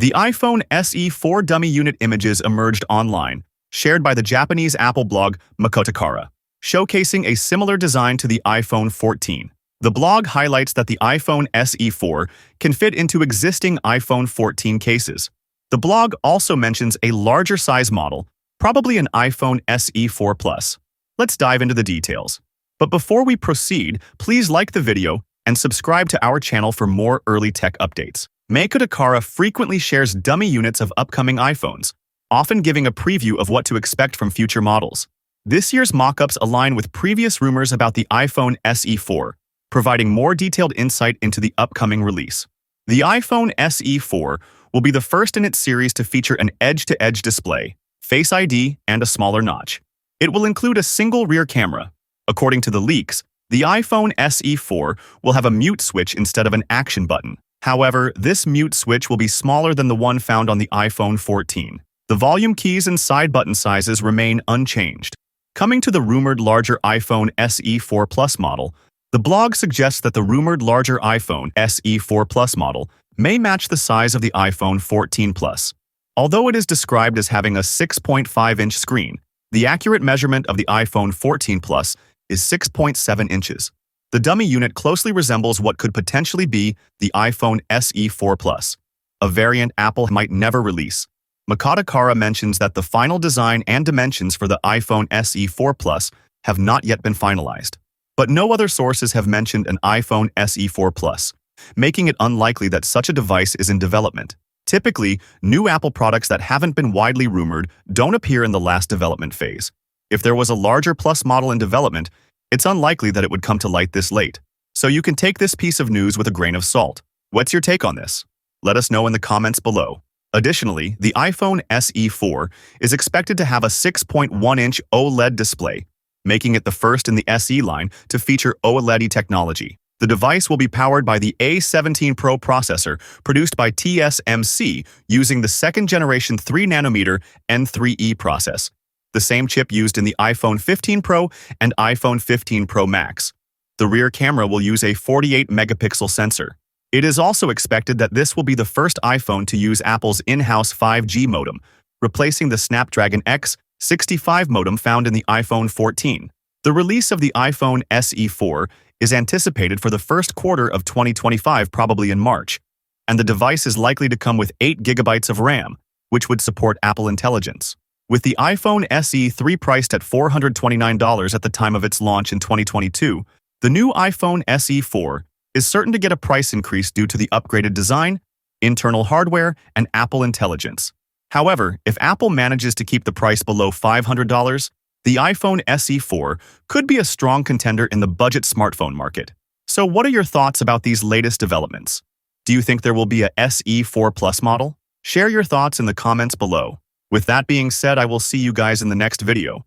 The iPhone SE 4 dummy unit images emerged online, shared by the Japanese Apple blog Macotakara, showcasing a similar design to the iPhone 14. The blog highlights that the iPhone SE 4 can fit into existing iPhone 14 cases. The blog also mentions a larger size model, probably an iPhone SE 4 Plus. Let's dive into the details. But before we proceed, please like the video and subscribe to our channel for more early tech updates. Macotakara frequently shares dummy units of upcoming iPhones, often giving a preview of what to expect from future models. This year's mock-ups align with previous rumors about the iPhone SE 4, providing more detailed insight into the upcoming release. The iPhone SE 4 will be the first in its series to feature an edge-to-edge display, Face ID, and a smaller notch. It will include a single rear camera. According to the leaks, the iPhone SE 4 will have a mute switch instead of an action button. However, this mute switch will be smaller than the one found on the iPhone 14. The volume keys and side button sizes remain unchanged. Coming to the rumored larger iPhone SE 4 Plus model, the blog suggests that the rumored larger iPhone SE 4 Plus model may match the size of the iPhone 14 Plus. Although it is described as having a 6.5-inch screen, the accurate measurement of the iPhone 14 Plus is 6.7 inches. The dummy unit closely resembles what could potentially be the iPhone SE 4 Plus, a variant Apple might never release. Macotakara mentions that the final design and dimensions for the iPhone SE 4 Plus have not yet been finalized. But no other sources have mentioned an iPhone SE 4 Plus, making it unlikely that such a device is in development. Typically, new Apple products that haven't been widely rumored don't appear in the last development phase. If there was a larger Plus model in development, it's unlikely that it would come to light this late. So you can take this piece of news with a grain of salt. What's your take on this? Let us know in the comments below. Additionally, the iPhone SE 4 is expected to have a 6.1-inch OLED display, making it the first in the SE line to feature OLED technology. The device will be powered by the A17 Pro processor produced by TSMC using the second-generation 3nm N3E process, the same chip used in the iPhone 15 Pro and iPhone 15 Pro Max. The rear camera will use a 48-megapixel sensor. It is also expected that this will be the first iPhone to use Apple's in-house 5G modem, replacing the Snapdragon X65 modem found in the iPhone 14. The release of the iPhone SE 4 is anticipated for the first quarter of 2025, probably in March, and the device is likely to come with 8 GB of RAM, which would support Apple Intelligence. With the iPhone SE 3 priced at $429 at the time of its launch in 2022, the new iPhone SE 4 is certain to get a price increase due to the upgraded design, internal hardware, and Apple Intelligence. However, if Apple manages to keep the price below $500, the iPhone SE 4 could be a strong contender in the budget smartphone market. So what are your thoughts about these latest developments? Do you think there will be a SE 4 Plus model? Share your thoughts in the comments below. With that being said, I will see you guys in the next video.